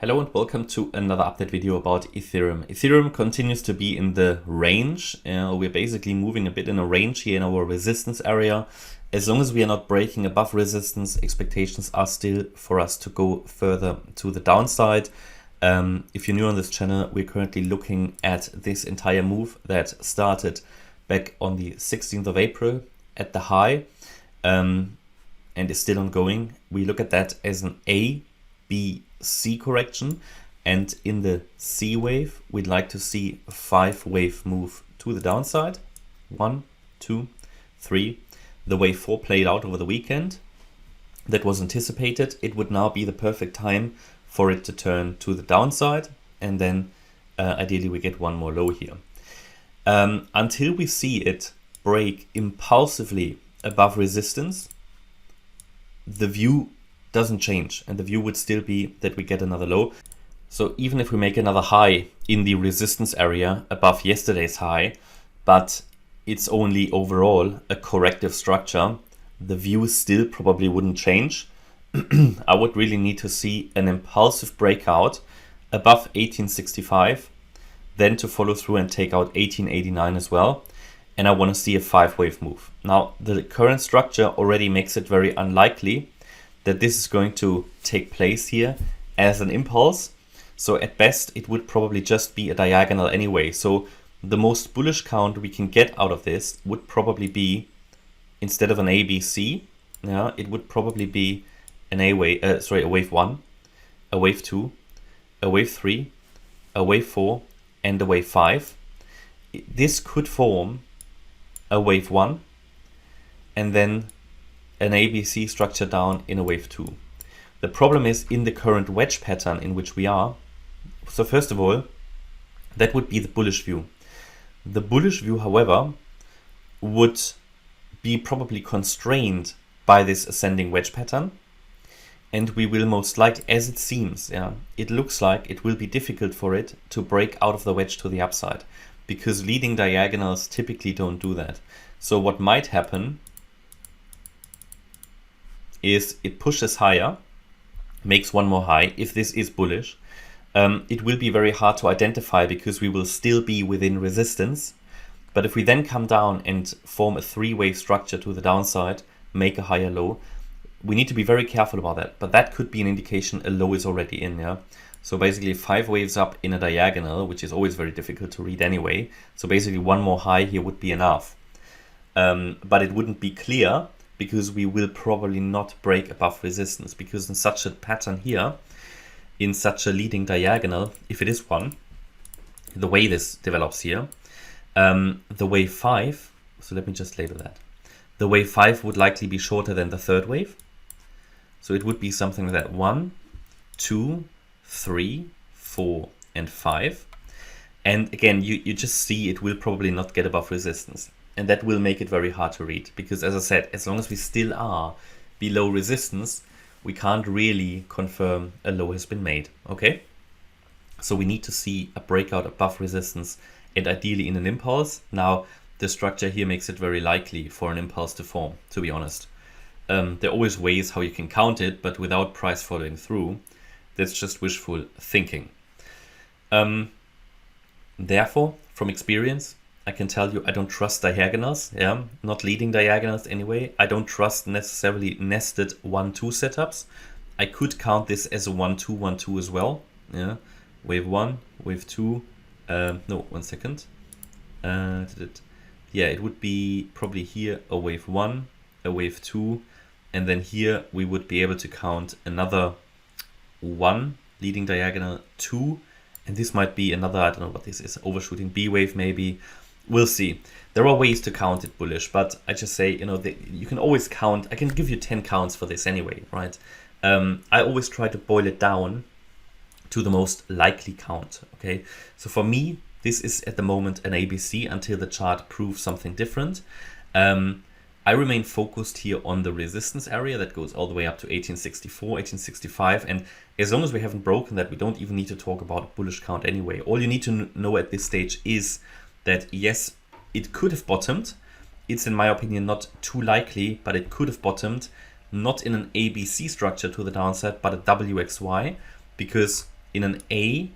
Hello and welcome to another update video about Ethereum. Ethereum continues to be in the range. We're basically moving a bit in a range here in our resistance area. As long as we are not breaking above resistance, expectations are still for us to go further to the downside. If you're new on this channel, we're currently looking at this entire move that started back on the 16th of April at the high and is still ongoing. We look at that as an A, B, C correction, and in the C wave we'd like to see a 5-wave move to the downside. 1, 2, 3. The wave 4 played out over the weekend. That was anticipated. It would now be the perfect time for it to turn to the downside, and then ideally we get one more low here. Until we see it break impulsively above resistance, the view doesn't change, and the view would still be that we get another low. So even if we make another high in the resistance area above yesterday's high, but it's only overall a corrective structure, the view still probably wouldn't change. I would really need to see an impulsive breakout above 1865, then to follow through and take out 1889 as well. And I want to see a 5-wave move. Now, the current structure already makes it very unlikely that this is going to take place here as an impulse. So at best, it would probably just be a diagonal anyway. So the most bullish count we can get out of this would probably be, instead of an ABC, it would probably be an a wave 1, a wave 2, a wave 3, a wave 4, and a wave 5. This could form a wave 1, and then an ABC structure down in a wave 2. The problem is in the current wedge pattern in which we are. So first of all, that would be the bullish view. The bullish view, however, would be probably constrained by this ascending wedge pattern, and we will most likely, as it seems, it looks like it will be difficult for it to break out of the wedge to the upside, because leading diagonals typically don't do that. So what might happen is it pushes higher, makes one more high. If this is bullish, it will be very hard to identify because we will still be within resistance. But if we then come down and form a 3-wave structure to the downside, make a higher low, we need to be very careful about that. But that could be an indication a low is already in. So basically 5 waves up in a diagonal, which is always very difficult to read anyway. So basically one more high here would be enough. But it wouldn't be clear, because we will probably not break above resistance, because in such a pattern here, in such a leading diagonal, if it is one, the way this develops here, the wave 5, so let me just label that. The wave 5 would likely be shorter than the 3rd wave. So it would be something like that: 1, 2, 3, 4, and 5. And again, you just see it will probably not get above resistance. And that will make it very hard to read, because as I said, as long as we still are below resistance, we can't really confirm a low has been made, okay? So we need to see a breakout above resistance, and ideally in an impulse. Now, the structure here makes it very likely for an impulse to form, to be honest. There are always ways how you can count it, but without price following through, that's just wishful thinking. Therefore, from experience, I can tell you I don't trust diagonals, not leading diagonals anyway. I don't trust necessarily nested 1-2 setups. I could count this as a 1-2, 1-2 as well. Wave 1, wave 2. No, 1 second. It would be probably here a wave 1, a wave 2, and then here we would be able to count another 1 leading diagonal, 2, and this might be another, I don't know what this is, overshooting B wave maybe. We'll see. There are ways to count it bullish, but I just say, you can always count. I can give you 10 counts for this anyway, right? I always try to boil it down to the most likely count, okay? So for me, this is at the moment an ABC until the chart proves something different. I remain focused here on the resistance area that goes all the way up to 1864, 1865. And as long as we haven't broken that, we don't even need to talk about a bullish count anyway. All you need to know at this stage is that yes, it could have bottomed. It's in my opinion not too likely, but it could have bottomed not in an ABC structure to the downside, but a WXY, because in an A,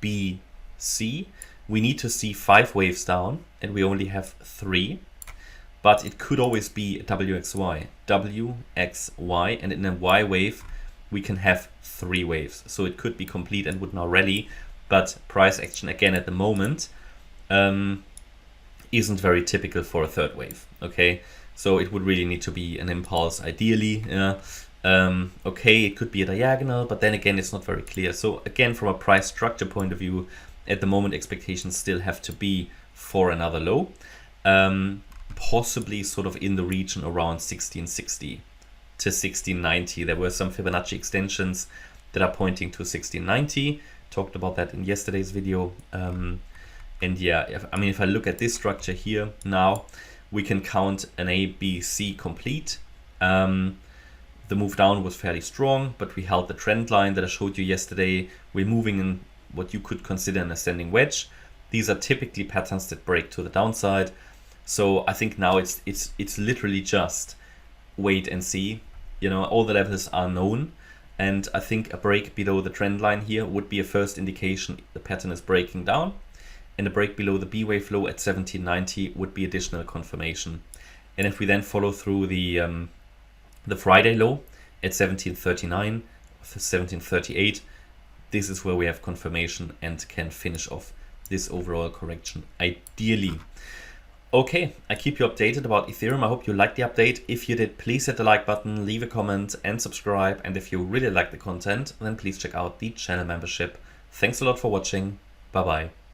B, C, we need to see 5 waves down, and we only have 3. But it could always be a WXY, WXY, and in a Y wave, we can have 3 waves. So it could be complete and would now rally, but price action again at the moment isn't very typical for a third wave. Okay, so it would really need to be an impulse ideally. Okay, it could be a diagonal, but then again, it's not very clear. So again, from a price structure point of view, at the moment, expectations still have to be for another low, possibly sort of in the region around 1660 to 1690. There were some Fibonacci extensions that are pointing to 1690. Talked about that in yesterday's video. And yeah, if I look at this structure here now, we can count an A, B, C complete. The move down was fairly strong, but we held the trend line that I showed you yesterday. We're moving in what you could consider an ascending wedge. These are typically patterns that break to the downside. So I think now it's literally just wait and see. All the levels are known, and I think a break below the trend line here would be a first indication the pattern is breaking down, and a break below the B wave low at 1790 would be additional confirmation. And if we then follow through the Friday low at 1739, 1738, this is where we have confirmation and can finish off this overall correction ideally. Okay, I keep you updated about Ethereum. I hope you liked the update. If you did, please hit the like button, leave a comment and subscribe. And if you really like the content, then please check out the channel membership. Thanks a lot for watching. Bye bye.